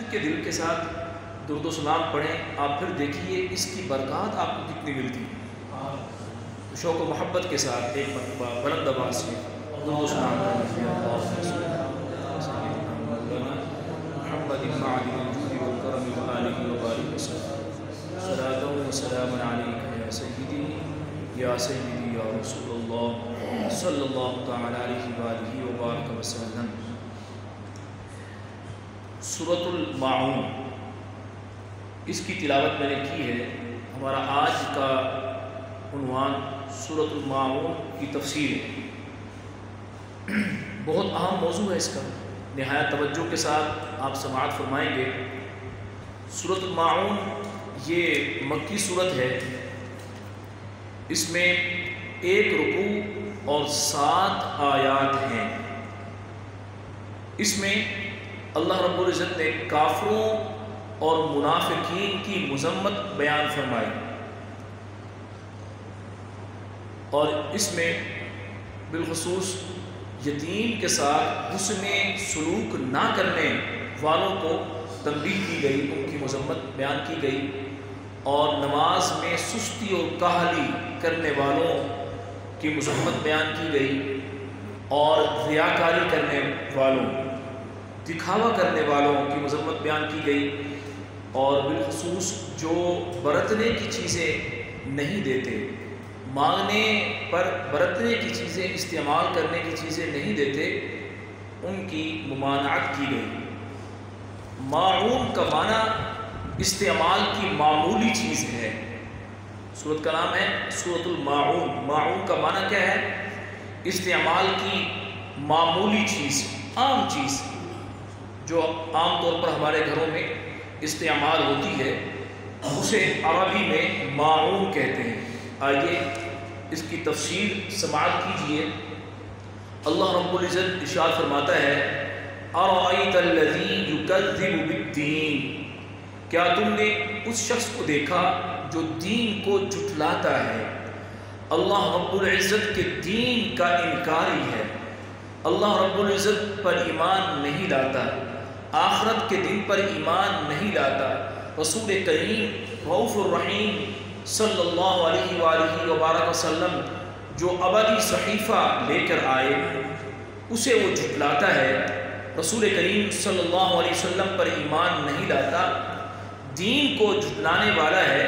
سکون کے دل کے ساتھ درود و سلام پڑھیں، آپ پھر دیکھیے اس کی برکات آپ کو کتنی ملتی ہے۔ شوق و محبت کے ساتھ ایک مرتبہ بلند آواز سے درود و سلام پڑھیں۔ محمد المعدن الجود والکرم وآلہ وبارک وسلم، صلاۃ و سلام علیک یا سیدی یا سیدی یا رسول اللہ صلی اللہ تعالی علیہ وآلہ وبارک وسلم۔ سورۃ الماعون، اس کی تلاوت میں نے کی ہے۔ ہمارا آج کا عنوان سورۃ الماعون کی تفسیر ہے۔ بہت اہم موضوع ہے اس کا، نہایت توجہ کے ساتھ آپ سماعت فرمائیں گے۔ سورۃ الماعون یہ مکی صورت ہے، اس میں 1 رکوع اور 7 آیات ہیں۔ اس میں اللہ رب العزت نے کافروں اور منافقین کی مذمت بیان فرمائی، اور اس میں بالخصوص یتیم کے ساتھ حسن سلوک نہ کرنے والوں کو تنبیہ کی گئی، ان کی مذمت بیان کی گئی، اور نماز میں سستی اور کاہلی کرنے والوں کی مذمت بیان کی گئی، اور ریاکاری کرنے والوں، دکھاوا کرنے والوں کی مذمت بیان کی گئی، اور بالخصوص جو برتنے کی چیزیں نہیں دیتے، مانگنے پر برتنے کی چیزیں، استعمال کرنے کی چیزیں نہیں دیتے، ان کی ممانعت کی گئی۔ ماعون کا معنی استعمال کی معمولی چیز ہے۔ سورت کا نام ہے سورۃ الماعون۔ ماعون کا معنی کیا ہے؟ استعمال کی معمولی چیز، عام چیز، جو عام طور پر ہمارے گھروں میں استعمال ہوتی ہے، اسے عربی میں ماعون کہتے ہیں۔ آئیے اس کی تفسیر سماعت کیجئے۔ اللہ رب العزت ارشاد فرماتا ہے، اَرَأَيْتَ الَّذِي يُكَذِّبُ بِالدِّينِ، کیا تم نے اس شخص کو دیکھا جو دین کو جھٹلاتا ہے؟ اللہ رب العزت کے دین کا انکاری ہے، اللہ رب العزت پر ایمان نہیں لاتا، آخرت کے دن پر ایمان نہیں لاتا۔ رسول کریم رؤوف الرحیم صلی اللہ علیہ وآلہ وبارک وسلم جو ابدی صحیفہ لے کر آئے، اسے وہ جھٹلاتا ہے۔ رسول کریم صلی اللہ علیہ وسلم پر ایمان نہیں لاتا، دین کو جھٹلانے والا ہے۔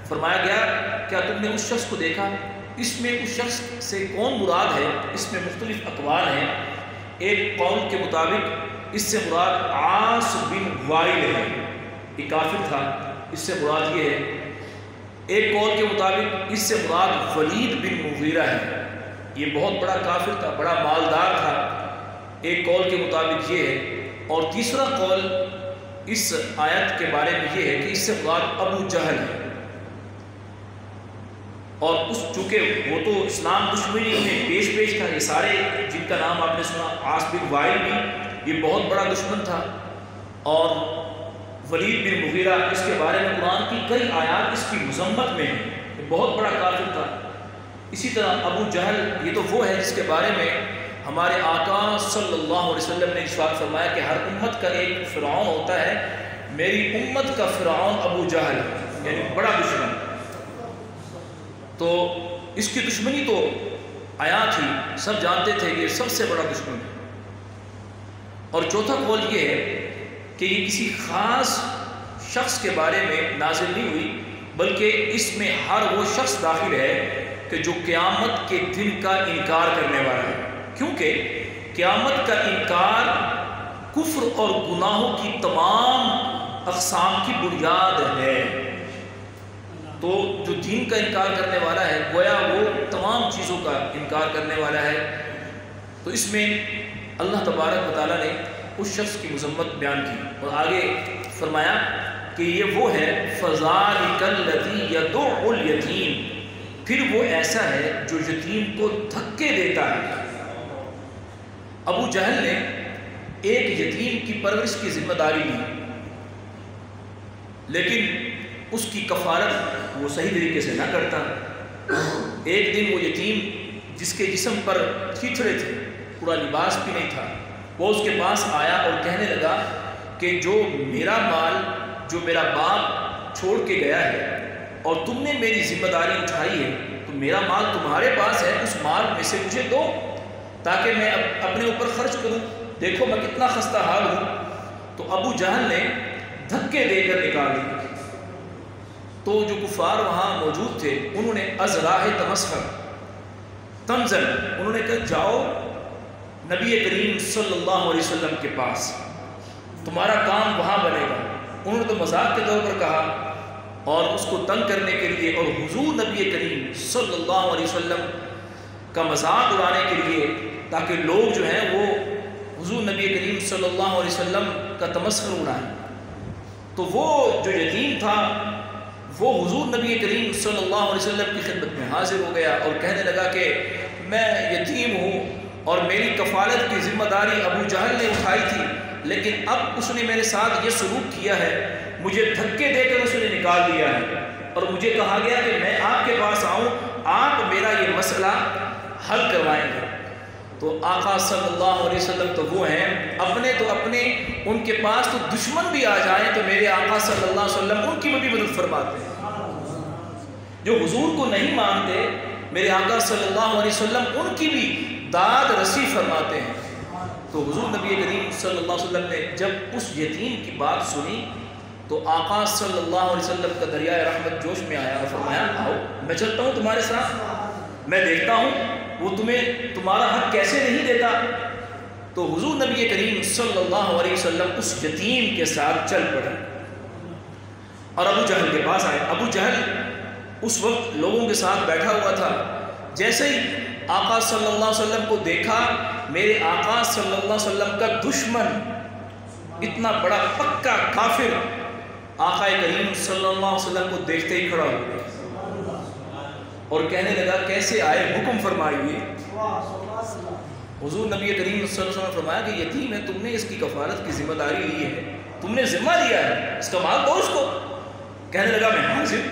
فرمایا گیا کیا تم نے اس شخص کو دیکھا؟ اس میں اس شخص سے کون مراد ہے؟ اس میں مختلف اقوال ہیں۔ ایک قول کے مطابق اس سے مراد عاص بن وائل ہے، یہ کافر تھا، اس سے مراد یہ ہے۔ ایک قول کے مطابق اس سے مراد ولید بن مغیرہ ہے، یہ بہت بڑا کافر تھا، بڑا مالدار تھا، ایک قول کے مطابق یہ ہے۔ اور تیسرا قول اس آیت کے بارے میں یہ ہے کہ اس سے مراد ابو جہل ہے، اور اس چونکہ وہ تو اسلام دشمنی میں پیش تھا، یہ سارے جن کا نام آپ نے سنا، عاص بن وائل بھی یہ بہت بڑا دشمن تھا، اور ولید بن مغیرہ اس کے بارے میں قرآن کی کئی آیات اس کی مذمت میں ہیں، یہ بہت بڑا کافر تھا۔ اسی طرح ابو جہل یہ تو وہ ہے جس کے بارے میں ہمارے آقا صلی اللہ علیہ وسلم نے ارشاد فرمایا کہ ہر امت کا ایک فرعون ہوتا ہے، میری امت کا فرعون ابو جہل ہے، یعنی بڑا دشمن۔ تو اس کی دشمنی تو عیاں تھی، سب جانتے تھے کہ یہ سب سے بڑا دشمن ہے۔ اور چوتھا قول یہ ہے کہ یہ کسی خاص شخص کے بارے میں نازل نہیں ہوئی، بلکہ اس میں ہر وہ شخص داخل ہے کہ جو قیامت کے دن کا انکار کرنے والا ہے، کیونکہ قیامت کا انکار کفر اور گناہوں کی تمام اقسام کی بنیاد ہے۔ تو جو دین کا انکار کرنے والا ہے گویا وہ تمام چیزوں کا انکار کرنے والا ہے۔ تو اس میں اللہ تبارک و تعالیٰ نے اس شخص کی مذمت بیان کی، اور آگے فرمایا کہ یہ وہ ہے فَذَلِكَ الَّذِي يَدُعُّ الْيَتِيمَ، پھر وہ ایسا ہے جو یتیم کو دھکے دیتا ہے۔ ابو جہل نے ایک یتیم کی پرورش کی ذمہ داری لی، لیکن اس کی کفالت وہ صحیح طریقے سے نہ کرتا۔ ایک دن وہ یتیم جس کے جسم پر چیچڑے تھے، پورا لباس بھی نہیں تھا، وہ اس کے پاس آیا اور کہنے لگا کہ جو میرا مال جو میرا باپ چھوڑ کے گیا ہے اور تم نے میری ذمہ داری اٹھائی ہے تو میرا مال تمہارے پاس ہے، اس مال میں سے مجھے دو تاکہ میں اپنے اوپر خرچ کروں، دیکھو میں کتنا خستہ حال ہوں۔ تو ابو جہل نے دھکے دے کر نکال دیا۔ تو جو کفار وہاں موجود تھے انہوں نے ازراہ تمسخر تنزل، انہوں نے کہا جاؤ نبی کریم صلی اللہ علیہ وسلم کے پاس، تمہارا کام وہاں بنے گا۔ انہوں نے تو مذاق کے طور پر کہا اور اس کو تنگ کرنے کے لیے اور حضور نبی کریم صلی اللہ علیہ وسلم کا مذاق اڑانے کے لیے، تاکہ لوگ جو ہیں وہ حضور نبی کریم صلی اللہ علیہ وسلم کا تمسخر اڑائیں۔ تو وہ جو یتیم تھا وہ حضور نبی کریم صلی اللہ علیہ وسلم کی خدمت میں حاضر ہو گیا اور کہنے لگا کہ میں یتیم ہوں اور میری کفالت کی ذمہ داری ابو جہل نے اٹھائی تھی، لیکن اب اس نے میرے ساتھ یہ سلوک کیا ہے، مجھے دھکے دے کر اس نے نکال دیا ہے اور مجھے کہا گیا کہ میں آپ کے پاس آؤں، آپ میرا یہ مسئلہ حل کروائیں گے۔ تو آقا صلی اللہ علیہ وسلم تو وہ ہیں اپنے تو اپنے، ان کے پاس تو دشمن بھی آ جائیں تو میرے آقا صلی اللہ علیہ وسلم ان کی بھی مدد فرماتے ہیں۔ جو حضور کو نہیں مانتے میرے آقا صلی اللہ علیہ وسلم ان کی بھی داد رسی فرماتے ہیں۔ تو حضور نبی کریم صلی اللہ علیہ وسلم نے جب اس یتیم کی بات سنی تو آقا صلی اللہ علیہ وسلم کا دریائے رحمت جوش میں آیا اور فرمایا آؤ میں چلتا ہوں تمہارے ساتھ، میں دیکھتا ہوں وہ تمہیں تمہارا حق کیسے نہیں دیتا۔ تو حضور نبی کریم صلی اللہ علیہ وسلم اس یتیم کے ساتھ چل پڑے اور ابو جہل کے پاس آئے۔ ابو جہل اس وقت لوگوں کے ساتھ بیٹھا ہوا تھا، جیسے ہی آقا صلی اللہ علیہ وسلم کو دیکھا، میرے آقا صلی اللہ علیہ وسلم کا دشمن، اتنا بڑا پکا کافر، آقا کریم صلی اللہ علیہ وسلم کو دیکھتے ہی کھڑا ہو گیا اور کہنے لگا کیسے آئے، حکم فرمائیے۔ حضور نبی کریم صلی اللہ علیہ وسلم نے فرمایا کہ یتیم ہے، تم نے اس کی کفالت کی ذمہ داری لی ہے، تم نے ذمہ لیا ہے، اس کا مال دو اس کو۔ کہنے لگا میں حاضر،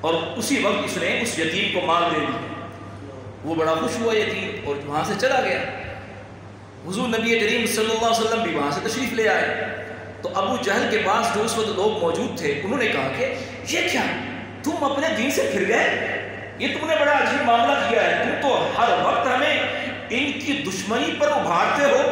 اور اسی وقت اس نے اس یتیم کو مال دے دیا۔ وہ بڑا خوش ہوا یتیم اور وہاں سے چلا گیا۔ حضور نبی کریم صلی اللہ علیہ وسلم بھی وہاں سے تشریف لے آئے۔ تو ابو جہل کے پاس جو اس وقت لوگ موجود تھے انہوں نے کہا کہ یہ کیا، تم اپنے دین سے پھر گئے، یہ تم نے بڑا عجیب معاملہ کیا ہے، تم تو ہر وقت ہمیں ان کی دشمنی پر ابھارتے ہو،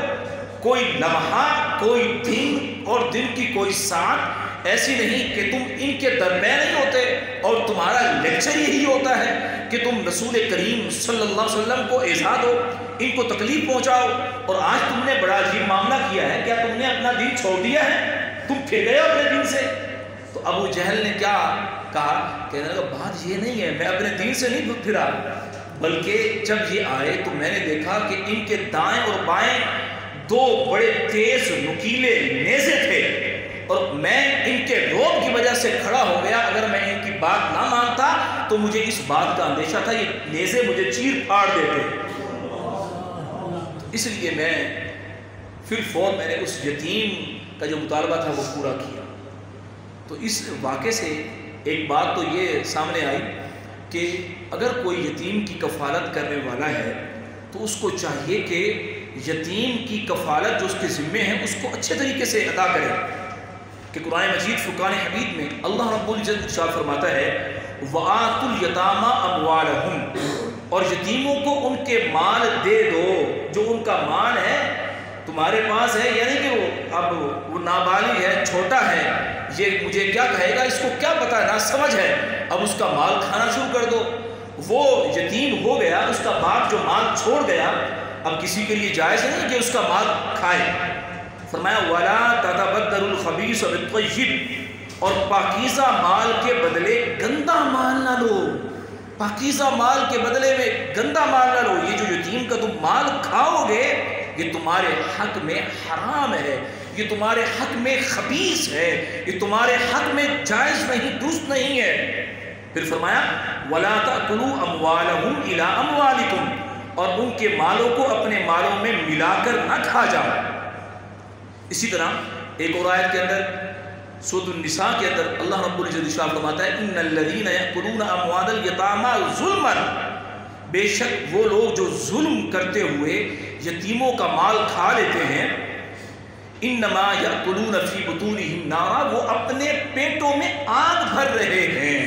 کوئی لمحہ کوئی دن اور دن کی کوئی ساعت ایسی نہیں کہ تم ان کے درمیان نہیں ہوتے، اور تمہارا لیکچر یہی ہوتا ہے کہ تم رسول کریم صلی اللہ علیہ وسلم کو ایذا دو، ان کو تکلیف پہنچاؤ، اور آج تم نے بڑا عجیب معاملہ کیا ہے، کیا تم نے اپنا دین چھوڑ دیا ہے، تم پھر گئے ہو اپنے دین سے۔ تو ابو جہل نے کیا کہا، کہنے لگا بات یہ نہیں ہے، میں اپنے دین سے نہیں پھرا، بلکہ جب یہ آئے تو میں نے دیکھا کہ ان کے دائیں اور بائیں دو بڑے تیز نکیلے نیزے تھے، اور میں ان کے روب کی وجہ سے کھڑا ہو گیا، اگر میں ان کی بات نہ مانتا تو مجھے اس بات کا اندیشہ تھا یہ نیزے مجھے چیر پھاڑ دیتے، اس لیے میں پھر فوراً میں نے اس یتیم کا جو مطالبہ تھا وہ پورا کیا۔ تو اس واقعے سے ایک بات تو یہ سامنے آئی کہ اگر کوئی یتیم کی کفالت کرنے والا ہے تو اس کو چاہیے کہ یتیم کی کفالت جو اس کے ذمے ہے اس کو اچھے طریقے سے ادا کرے، کہ قرآن مجید فرقان حمید میں اللہ رب العزت ارشاد فرماتا ہے وَآتُوا الْيَتَامَىٰ أَمْوَالَهُمْ، اور یتیموں کو ان کے مال دے دو، جو ان کا مال ہے تمہارے پاس ہے، یعنی کہ وہ نابالغ ہے، چھوٹا ہے، یہ مجھے کیا کہے گا، اس کو کیا پتا ہے، نہ سمجھ ہے، اب اس کا مال کھانا شروع کر دو۔ وہ یتیم ہو گیا، اس کا باپ جو مال چھوڑ گیا، اب کسی کے لیے جائز نہیں کہ اس کا مال کھائے۔ فرمایا وَلَا تَتَبَدَّلُوا الْخَبِيثَ بِالطَّيِّبِ، اور پاکیزہ مال کے بدلے گندا مال نہ لو، پاکیزہ مال کے بدلے میں گندا مال نہ لو۔ یہ جو یتیم کا تم مال کھاؤ گے یہ تمہارے حق میں حرام ہے، یہ تمہارے حق میں خبیث ہے، یہ تمہارے حق میں جائز نہیں، درست نہیں ہے۔ پھر فرمایا وَلَا تَأْكُلُوا أَمْوَالَهُمْ إِلَىٰ أَمْوَالِكُمْ، اور ان کے مالوں کو اپنے مالوں میں ملا کر نہ کھا جاؤ۔ اسی طرح ایک اور آیت کے اندر سورۃ النساء کے اندر اللہ رب العزت ارشاد فرماتا ہے ان الذین یأکلون اموال الیتامی ظلما، بے شک وہ لوگ جو ظلم کرتے ہوئے یتیموں کا مال کھا لیتے ہیں، انما یاکلون فی بطونہم نارا، وہ اپنے پیٹوں میں آگ بھر رہے ہیں،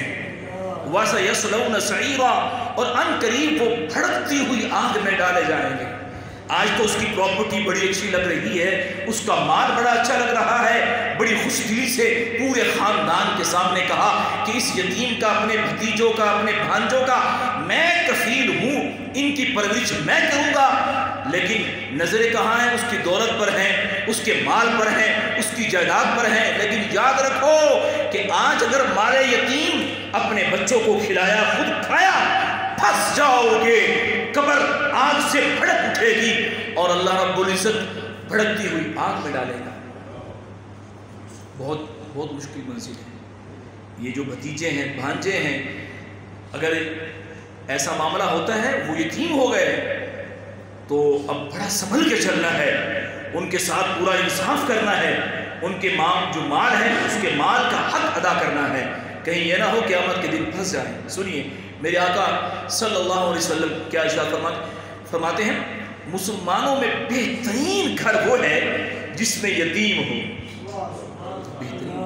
وَسَيَصْلَوْنَ سَعِيرًا، اور ان قریب وہ بھڑکتی ہوئی آگ میں ڈالے جائیں گے۔ آج تو اس کی پراپرٹی بڑی اچھی لگ رہی ہے، اس کا مال بڑا اچھا لگ رہا ہے، بڑی خوش دلی سے پورے خاندان کے سامنے کہا کہ اس یتیم کا، اپنے بھتیجوں کا، اپنے بھانجوں کا میں کفیل ہوں، ان کی پرورش میں کروں گا۔ لیکن نظریں کہاں ہیں؟ اس کی دولت پر ہیں، اس کے مال پر ہیں، اس کی جائیداد پر ہیں۔ لیکن یاد رکھو کہ آج اگر مال یتیم اپنے بچوں کو کھلایا، خود کھایا، پھنس جاؤ گے، قبر آگ سے بھڑک اٹھے گی اور اللہ رب العزت بھڑکتی ہوئی آگ میں ڈالے گا۔ بہت بہت مشکل منزل ہے۔ یہ جو بھتیجے ہیں، بھانجے ہیں، اگر ایسا معاملہ ہوتا ہے، وہ یتیم ہو گئے تو اب بڑا سنبھل کے چلنا ہے، ان کے ساتھ پورا انصاف کرنا ہے، ان کے جو مال ہے اس کے مال کا حق ادا کرنا ہے، کہیں یہ نہ ہو قیامت کے دن پھنس جائیں۔ سنیے میرے آقا صلی اللہ علیہ وسلم کیا ارشاد فرماتے ہیں، مسلمانوں میں بہترین گھر وہ ہے جس میں یتیم ہو، بہترین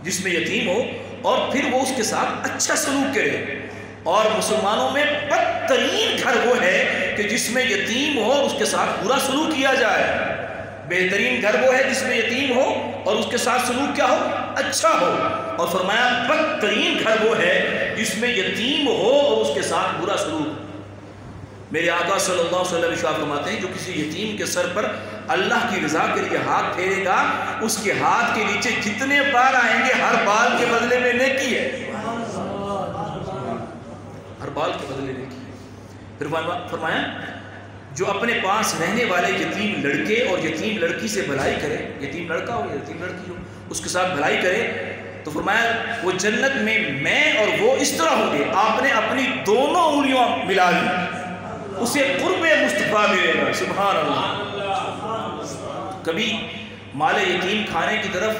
جس میں یتیم ہو اور پھر وہ اس کے ساتھ اچھا سلوک کرے، اور مسلمانوں میں بدترین گھر وہ ہے کہ جس میں یتیم ہو اور اس کے ساتھ برا سلوک کیا جائے۔ بہترین گھر وہ ہے جس میں یتیم ہو اور اس کے ساتھ سلوک کیا ہو؟ اچھا ہو۔ اور فرمایا بدترین گھر وہ ہے جس میں یتیم ہو اور اس کے ساتھ برا سلوک۔ میرے آقا صلی اللہ علیہ وسلم ارشاد فرماتے ہیں، جو کسی یتیم کے سر پر اللہ کی رضا کے لیے ہاتھ پھیرے گا، اس کے ہاتھ کے نیچے جتنے بال آئیں گے ہر بال کے بدلے میں نیکی ہے، ہر بال کے بدلے نیکی ہے۔ پھر فرمایا جو اپنے پاس رہنے والے یتیم لڑکے اور یتیم لڑکی سے بھلائی کرے، یتیم لڑکا ہو یا یتیم لڑکی ہو، اس کے ساتھ بھلائی کرے، تو فرمایا وہ جنت میں اور وہ اس طرح ہوں گے، آپ نے اپنی دونوں انگلیاں ملا لی، اسے قرب مصطفیٰ ملے گا۔ سبحان اللہ۔ کبھی مال یتیم کھانے کی طرف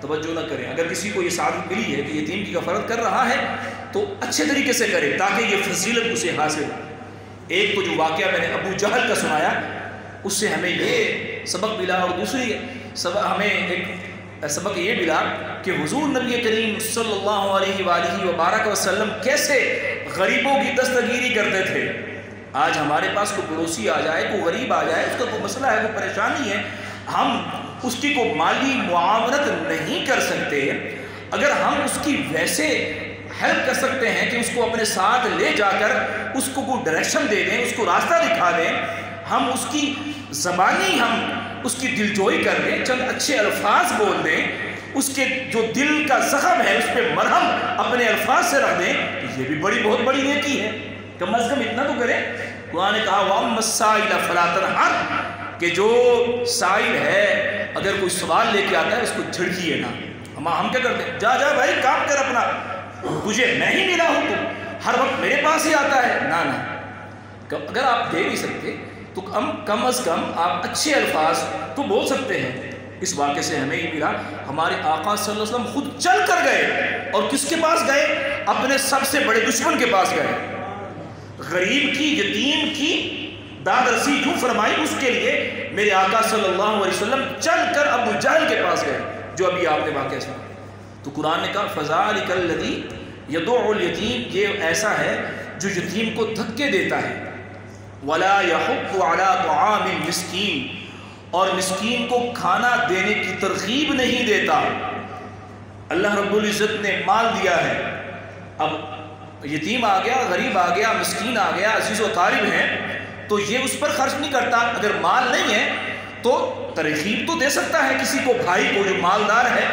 توجہ نہ کریں۔ اگر کسی کو یہ سعادت ملی ہے کہ یتیم کی کفارت کر رہا ہے تو اچھے طریقے سے کرے تاکہ یہ فضیلت اسے حاصل ہو۔ ایک تو جو واقعہ میں نے ابو جہل کا سنایا، اس سے ہمیں یہ سبق ملا، اور دوسری ہمیں ایک سبق یہ ملا کہ حضور نبی کریم صلی اللہ علیہ وآلہ وبارک وسلم کیسے غریبوں کی دستگیری کرتے تھے۔ آج ہمارے پاس کوئی پڑوسی آ جائے، کوئی غریب آ جائے، اس کا کوئی مسئلہ ہے، کوئی پریشانی ہے، ہم اس کی کوئی مالی معاونت نہیں کر سکتے، اگر ہم اس کی ویسے ہیلپ کر سکتے ہیں کہ اس کو اپنے ساتھ لے جا کر اس کو کوئی ڈائریکشن دے دیں، اس کو راستہ دکھا دیں، ہم اس کی زبانی ہم اس کی دلجوئی کر دیں، چند اچھے الفاظ بول دیں، اس کے جو دل کا زخم ہے اس پہ مرہم اپنے الفاظ سے رکھ دیں، یہ بھی بہت بڑی نیکی ہے۔ کم از کم اتنا تو کریں۔ قرآن نے کہا وَأَمَّا السَّائِلَ فَلَا تَنْهَرْ، کہ جو سائل ہے اگر کوئی سوال لے کے آتا ہے اس کو جھڑکیے نا۔ ہم کیا کرتے ہیں؟ جا بھائی کام کر اپنا، تجھے میں ہی ملا ہوں، تو ہر وقت میرے پاس ہی آتا ہے۔ نہ اگر آپ دے نہیں سکتے تو کم از کم آپ اچھے الفاظ تو بول سکتے ہیں۔ اس واقعے سے ہمیں یہ ملا، ہمارے آقا صلی اللہ علیہ وسلم خود چل کر گئے، اور کس کے پاس گئے؟ اپنے سب سے بڑے دشمن کے پاس گئے۔ غریب کی، یتیم کی داد رسی یوں فرمائی، اس کے لیے میرے آقا صلی اللہ علیہ وسلم چل کر ابو جہل کے پاس گئے، جو ابھی آپ نے واقعہ سنا۔ تو قرآن نے کہا فَذَلِكَ الَّذِي يَدُعُّ الْيَتِيمَ، یہ ایسا ہے جو یتیم کو دھکے دیتا ہے، وَلَا يَحُضُّ عَلَىٰ طَعَامِ الْمِسْكِينِ، اور مسکین کو کھانا دینے کی ترغیب نہیں دیتا۔ اللہ رب العزت نے مال دیا ہے، اب یتیم آ گیا، غریب آ گیا، مسکین آ گیا، عزیز و قارب ہیں، تو یہ اس پر خرچ نہیں کرتا۔ اگر مال نہیں ہے تو ترغیب تو دے سکتا ہے کسی کو، بھائی کو جو مالدار ہے،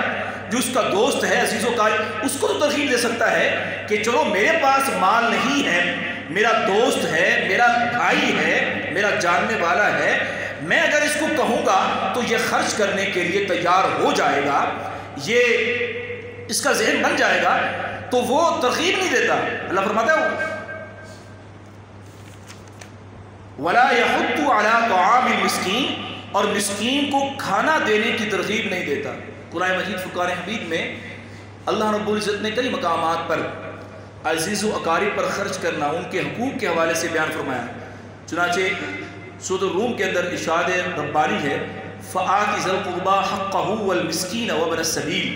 جو اس کا دوست ہے، عزیز و قارب، اس کو تو ترغیب دے سکتا ہے کہ چلو میرے پاس مال نہیں ہے، میرا دوست ہے، میرا بھائی ہے، میرا جاننے والا ہے، میں اگر اس کو کہوں گا تو یہ خرچ کرنے کے لیے تیار ہو جائے گا، یہ اس کا ذہن بن جائے گا، تو وہ ترغیب نہیں دیتا۔ اللہ فرماتا ہے وَلَا يَحُضُّ عَلَىٰ طَعَامِ الْمِسْكِينِ، اور مسکین کو کھانا دینے کی ترغیب نہیں دیتا۔ قرآن مجید فرقان حمید میں اللہ رب العزت نے کئی مقامات پر عزیز و اقارب پر خرچ کرنا، ان کے حقوق کے حوالے سے بیان فرمایا۔ چنانچہ سورۃ الروم کے اندر ارشاد ربانی ہے فآت ذی القربى حقہ والمسکین وابن السبیل،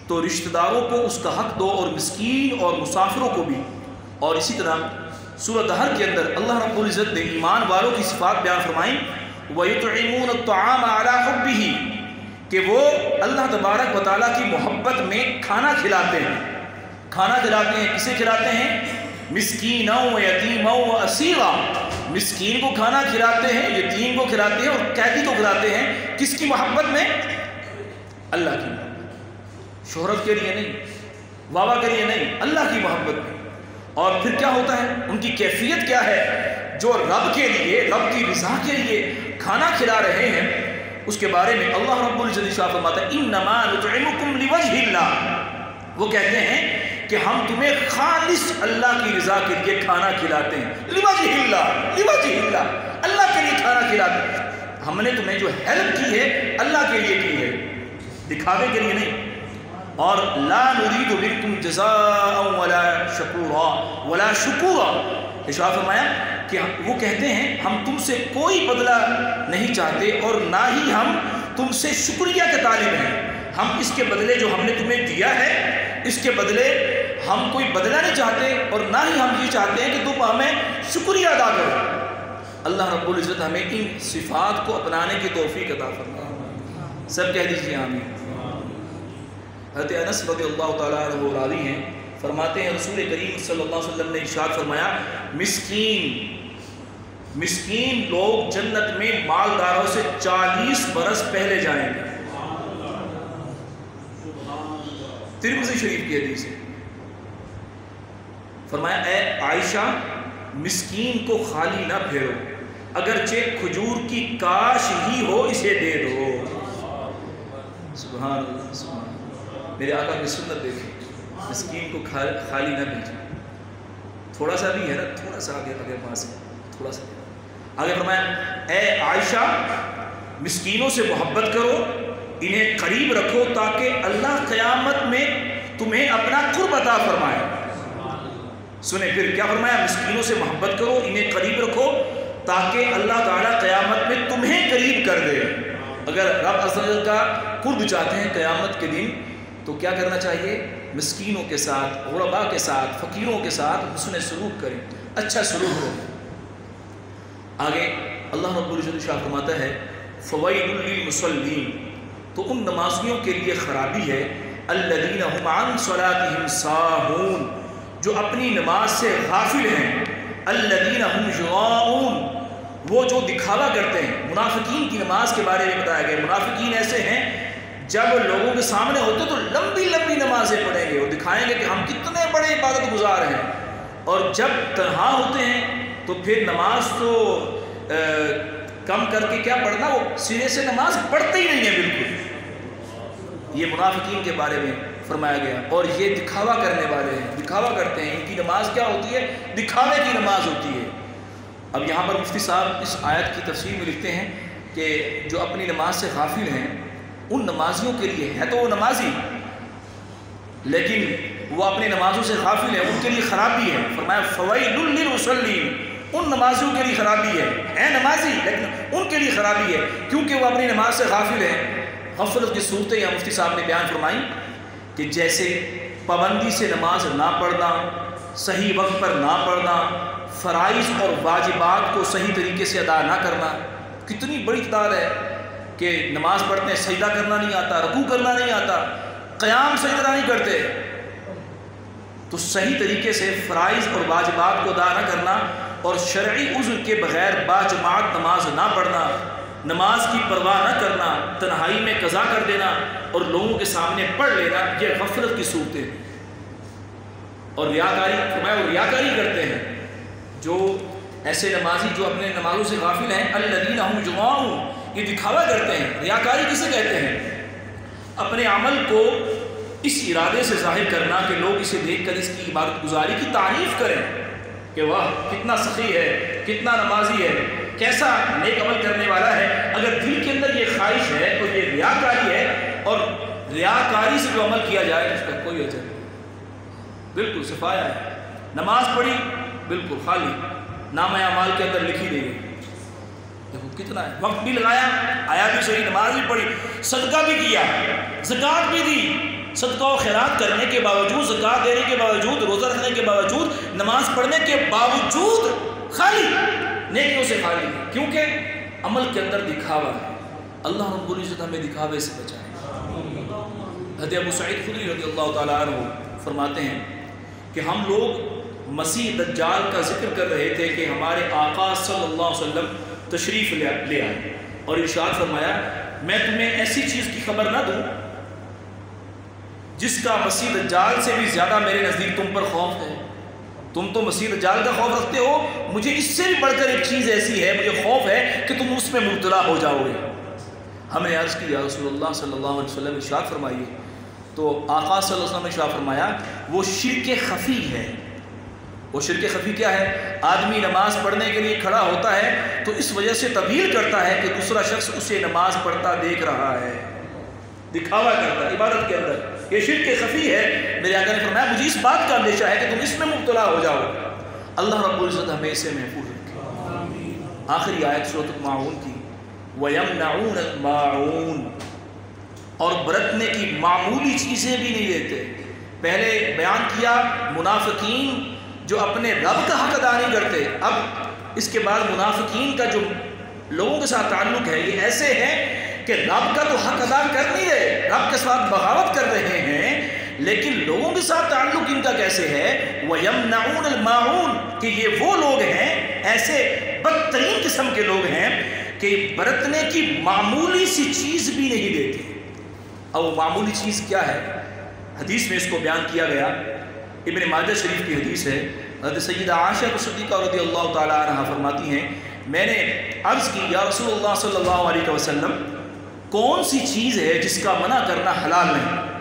تو رشتہ داروں کو اس کا حق دو اور مسکین اور مسافروں کو بھی۔ اور اسی طرح سورہ دہر کے اندر اللہ رب العزت نے ایمان والوں کی صفات بیان فرمائیں، وَيُطْعِمُونَ الطَّعَامَ عَلَىٰ حُبِّهِ، کہ وہ اللہ تبارک و تعالیٰ کی محبت میں کھانا کھلاتے ہیں۔ کھانا کھلاتے ہیں، کسے کھلاتے ہیں؟ مسکینا و یتیما و اسیرا، مسکین کو کھانا کھلاتے ہیں، یتیم کو کھلاتے ہیں اور قیدی کو کھلاتے ہیں۔ کس کی محبت میں؟ اللہ کی محبت، شہرت کے لیے نہیں، واوا کے لیے نہیں، اللہ کی محبت میں۔ اور پھر کیا ہوتا ہے؟ ان کی کیفیت کیا ہے؟ جو رب کے لیے، رب کی رضا کے لیے کھانا کھلا رہے ہیں، اس کے بارے میں اللہ رب العزت فرماتا ہے انما نطعمکم لوجہ اللہ، وہ کہتے ہیں کہ ہم تمہیں خالص اللہ کی رضا کے لیے کھانا کھلاتے ہیں۔ لوجہ اللہ، لوجہ اللہ، اللہ کے لیے کھانا کھلاتے ہیں۔ ہم نے تمہیں جو ہیلپ کی ہے اللہ کے لیے کی ہے، دکھاوے کے لیے نہیں۔ اور لا نريد منكم جزاء ولا شکورا ولا شکورا، ارشاد فرمایا کہ وہ کہتے ہیں ہم تم سے کوئی بدلہ نہیں چاہتے اور نہ ہی ہم تم سے شکریہ کے طالب ہیں۔ ہم اس کے بدلے جو ہم نے تمہیں دیا ہے، اس کے بدلے ہم کوئی بدلہ نہیں چاہتے اور نہ ہی ہم یہ چاہتے ہیں کہ تم ہمیں شکریہ ادا کرو۔ اللہ رب العزت ہمیں ان صفات کو اپنانے کی توفیق عطا فرمائے، سب کہہ دیجیے آمین۔ حضرت انس رضی اللہ تعالیٰ عنہ راوی ہیں، فرماتے ہیں رسول کریم صلی اللہ علیہ وسلم نے ارشاد فرمایا مسکین لوگ جنت میں مالداروں سے 40 برس پہلے جائیں گے۔ ترمذی شریف کی حدیث ہے۔ فرمایا اے عائشہ، مسکین کو خالی نہ پھیرو، اگرچہ کھجور کی کاش ہی ہو اسے دے دو۔ سبحان اللہ، سبحان اللہ، میرے آقا کی سنت دیکھیں، مسکین کو خالی نہ بھیجیں، تھوڑا سا بھی ہے نا، تھوڑا سا آگے پاس ہے، تھوڑا سا آگے فرمایا اے عائشہ، مسکینوں سے محبت کرو، انہیں قریب رکھو تاکہ اللہ قیامت میں تمہیں اپنا قرب عطا فرمائے۔ سنیں پھر کیا فرمایا؟ مسکینوں سے محبت کرو، انہیں قریب رکھو تاکہ اللہ تعالیٰ قیامت میں تمہیں قریب کر دے۔ اگر رب عز و جل کا قرب چاہتے ہیں قیامت کے دن تو کیا کرنا چاہیے؟ مسکینوں کے ساتھ، غرباء کے ساتھ، فقیروں کے ساتھ حسن سلوک کریں، اچھا سلوک کریں۔ آگے اللہ رب العزت ارشاد فرماتا ہے فویل للمصلین، تو ان نمازیوں کے لیے خرابی ہے، الذین هم عن صلاتهم ساہون، جو اپنی نماز سے غافل ہیں، الذین هم یراؤون، وہ جو دکھاوا کرتے ہیں۔ منافقین کی نماز کے بارے میں بتایا گیا، منافقین ایسے ہیں جب لوگوں کے سامنے ہوتے تو لمبی لمبی نمازیں پڑھیں گے اور دکھائیں گے کہ ہم کتنے بڑے عبادت گزار ہیں، اور جب تنہا ہوتے ہیں تو پھر نماز تو کم کر کے کیا پڑھنا، وہ سرے سے نماز پڑھتے ہی نہیں ہے بالکل۔ یہ منافقین کے بارے میں فرمایا گیا، اور یہ دکھاوا کرنے والے ہیں، دکھاوا کرتے ہیں، ان کی نماز کیا ہوتی ہے؟ دکھاوے کی نماز ہوتی ہے۔ اب یہاں پر مفتی صاحب اس آیت کی تفسیر میں لکھتے ہیں کہ جو اپنی نماز سے غافل ہیں ان نمازیوں کے لیے، ہے تو وہ نمازی لیکن وہ اپنی نمازوں سے غافل ہیں، ان کے لیے خرابی ہے۔ فرمایا فویل للمصلین، ان نمازیوں کے لیے خرابی ہے نمازی لیکن ان کے لیے خرابی ہے کیونکہ وہ اپنی نماز سے غافل ہیں۔ غفلت کی صورتیں یا مفتی صاحب نے بیان فرمائیں کہ جیسے پابندی سے نماز نہ پڑھنا، صحیح وقت پر نہ پڑھنا، فرائض اور واجبات کو صحیح طریقے سے ادا نہ کرنا۔ کتنی بڑی تعداد ہے کہ نماز پڑھتے ہیں، سجدہ کرنا نہیں آتا، رکوع کرنا نہیں آتا، قیام صحیح طرح نہیں کرتے، تو صحیح طریقے سے فرائض اور واجبات کو ادا نہ کرنا اور شرعی عذر کے بغیر باجماعت نماز نہ پڑھنا، نماز کی پرواہ نہ کرنا، تنہائی میں قضا کر دینا اور لوگوں کے سامنے پڑھ لینا، یہ غفلت کی صورتیں ہیں۔ اور ریاکاری، فرمایا وہ ریاکاری کرتے ہیں جو ایسے نمازی جو اپنے نمازوں سے غافل ہیں، الذین هم یراؤون، یہ دکھاوا کرتے ہیں۔ ریاکاری کسے کہتے ہیں؟ اپنے عمل کو اس ارادے سے ظاہر کرنا کہ لوگ اسے دیکھ کر اس کی عبادت گزاری کی تعریف کریں کہ واہ کتنا سخی ہے، کتنا نمازی ہے، کیسا نیک عمل کرنے والا ہے۔ اگر دل کے اندر یہ خواہش ہے تو یہ ریاکاری ہے، اور ریاکاری سے جو عمل کیا جائے اس کا کوئی اجر نہیں، بالکل صفایا ہے۔ نماز پڑھی بالکل خالی، نام اعمال کے اندر لکھی گئی ہے۔ دیکھو کتنا ہے، وقت بھی لگایا، آیا بھی صحیح، نماز بھی پڑھی، صدقہ بھی کیا، زکوٰۃ بھی دی، صدقہ و خیرات کرنے کے باوجود، زکوٰۃ دینے کے باوجود، روزہ رکھنے کے باوجود، نماز پڑھنے کے باوجود خالی نیکیوں سے خالی ہے، کیونکہ عمل کے اندر دکھاوا ہے۔ اللہ رب العزت ہمیں دکھاوے سے بچائے۔ حضرت ابو سعید خدری رضی اللہ تعالیٰ عنہ فرماتے ہیں کہ ہم لوگ مسیح دجال کا ذکر کر رہے تھے کہ ہمارے آقا صلی اللہ علیہ وسلم تشریف لے آئے اور ارشاد فرمایا میں تمہیں ایسی چیز کی خبر نہ دوں جس کا مسیح دجال سے بھی زیادہ میرے نزدیک تم پر خوف ہے۔ تم تو مسیح دجال کا خوف رکھتے ہو، مجھے اس سے بھی بڑھ کر ایک چیز ایسی ہے، مجھے خوف ہے کہ تم اس میں مبتلا ہو جاؤ گے۔ ہم نے عرض کی یا رسول اللہ صلی اللہ علیہ وسلم ارشاد فرمائیے، تو آقا صلی اللہ علیہ وسلم نے ارشاد فرمایا وہ شرک خفی ہے۔ وہ شرک خفی کیا ہے؟ آدمی نماز پڑھنے کے لیے کھڑا ہوتا ہے تو اس وجہ سے تبلیغ کرتا ہے کہ دوسرا شخص اسے نماز پڑھتا دیکھ رہا ہے، دکھاوا کرتا ہے عبادت کے اندر، یہ شرک خفی ہے۔ میرے آقا نے فرمایا مجھے اس بات کا اندیشہ ہے کہ تم اس میں مبتلا ہو جاؤ۔ اللہ رب العزت ہمیں اسے محفوظ رکھے۔ آخری آیت سورۃ الماعون کی، وَيَمْنَعُونَ الْمَاعُونَ، اور برتنے کی معمولی چیزیں بھی نہیں دیتے۔ پہلے بیان کیا منافقین جو اپنے رب کا حق ادا نہیں کرتے، اب اس کے بعد منافقین کا جو لوگوں کے ساتھ تعلق ہے یہ ایسے ہے کہ رب کا تو حق ادا کر نہیں رہے، رب کے ساتھ بغاوت کر رہے ہیں، لیکن لوگوں کے ساتھ تعلق ان کا کیسے ہے؟ وَيَمْنَعُونَ الْمَاعُونَ، کہ یہ وہ لوگ ہیں، ایسے بدترین قسم کے لوگ ہیں کہ برتنے کی معمولی سی چیز بھی نہیں دیتے۔ اور وہ معمولی چیز کیا ہے؟ حدیث میں اس کو بیان کیا گیا، ابن ماجہ شریف کی حدیث ہے، حضرت سیدہ عائشہ صدیقہ رضی اللہ تعالیٰ عنہ فرماتی ہیں میں نے عرض کی یا رسول اللہ صلی اللہ علیہ وسلم کون سی چیز ہے جس کا منع کرنا حلال نہیں؟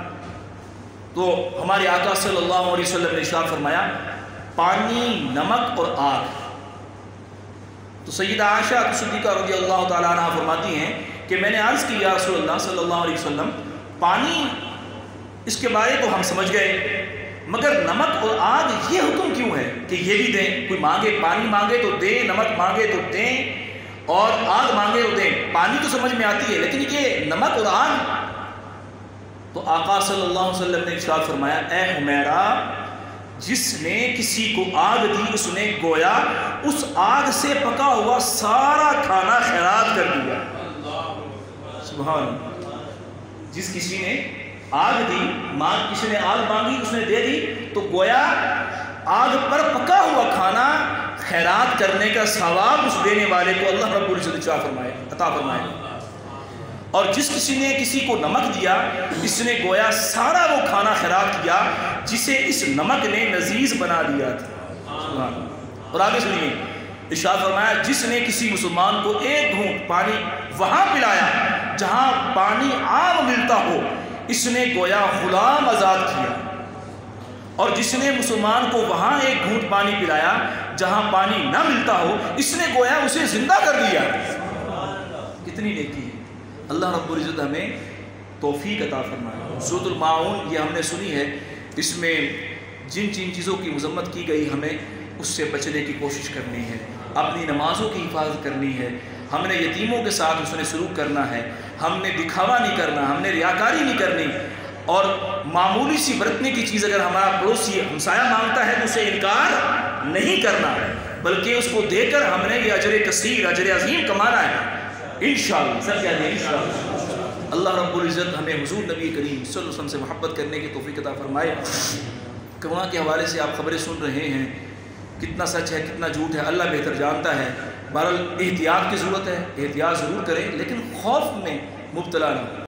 تو ہمارے آقا صلی اللہ علیہ وسلم نے ارشاد فرمایا پانی، نمک اور آگ۔ تو سیدہ عائشہ صدیقہ رضی اللہ تعالیٰ عنہ فرماتی ہیں کہ میں نے عرض کی یا رسول اللہ صلی اللہ علیہ وسلم پانی اس کے بارے تو ہم سمجھ گئے، مگر نمک اور آگ یہ حکم کیوں ہے کہ یہ بھی دیں؟ کوئی مانگے، پانی مانگے تو دیں، نمک مانگے تو دیں، اور آگ مانگے تو دیں۔ پانی تو سمجھ میں آتی ہے لیکن یہ نمک اور آگ؟ تو آقا صلی اللہ علیہ وسلم نے ارشاد فرمایا اے حمیرہ، جس نے کسی کو آگ دی اس نے گویا اس آگ سے پکا ہوا سارا کھانا خیرات کر دیا۔ سبحان اللہ۔ جس کسی نے آگ دی، کسی نے آگ مانگی اس نے دے دی، تو گویا آگ پر پکا ہوا کھانا خیرات کرنے کا ثواب اس دینے والے کو اللہ رب العزت عطا فرمائے۔ اور جس کسی نے کسی کو نمک دیا، اس نے گویا سارا وہ کھانا خیرات کیا جسے اس نمک نے لذیذ بنا دیا تھا۔ اور آگے سنیے، ارشاد فرمایا جس نے کسی مسلمان کو ایک گھونٹ پانی وہاں پلایا جہاں پانی عام ملتا ہو، اس نے گویا غلام آزاد کیا۔ اور جس نے مسلمان کو وہاں ایک گھونٹ پانی پلایا جہاں پانی نہ ملتا ہو، اس نے گویا اسے زندہ کر دیا۔ کتنی نیکی ہے! اللہ رب العزت ہمیں توفیق عطا فرمائے۔ سورۃ الماعون یہ ہم نے سنی ہے، اس میں جن چیزوں کی مذمت کی گئی ہمیں اس سے بچنے کی کوشش کرنی ہے، اپنی نمازوں کی حفاظت کرنی ہے، ہم نے یتیموں کے ساتھ حسن سلوک کرنا ہے، ہم نے دکھاوا نہیں کرنا، ہم نے ریاکاری نہیں کرنی، اور معمولی سی برتنے کی چیز اگر ہمارا پڑوسی ہمسایہ مانگتا ہے تو اسے انکار نہیں کرنا، بلکہ اس کو دے کر ہم نے یہ اجر کثیر، اجر عظیم کمانا ہے انشاءاللہ۔ سب کہتے ہیں انشاءاللہ۔ اللہ رب العزت ہمیں حضور نبی کریم صلی اللہ علیہ وسلم سے محبت کرنے کی توفیق عطا فرمائے۔ کرونا کے حوالے سے آپ خبریں سن رہے ہیں، کتنا سچ ہے کتنا جھوٹ ہے اللہ بہتر جانتا ہے۔ بہرحال احتیاط کی ضرورت ہے، احتیاط ضرور کریں لیکن خوف میں مبتلا نہ ہو۔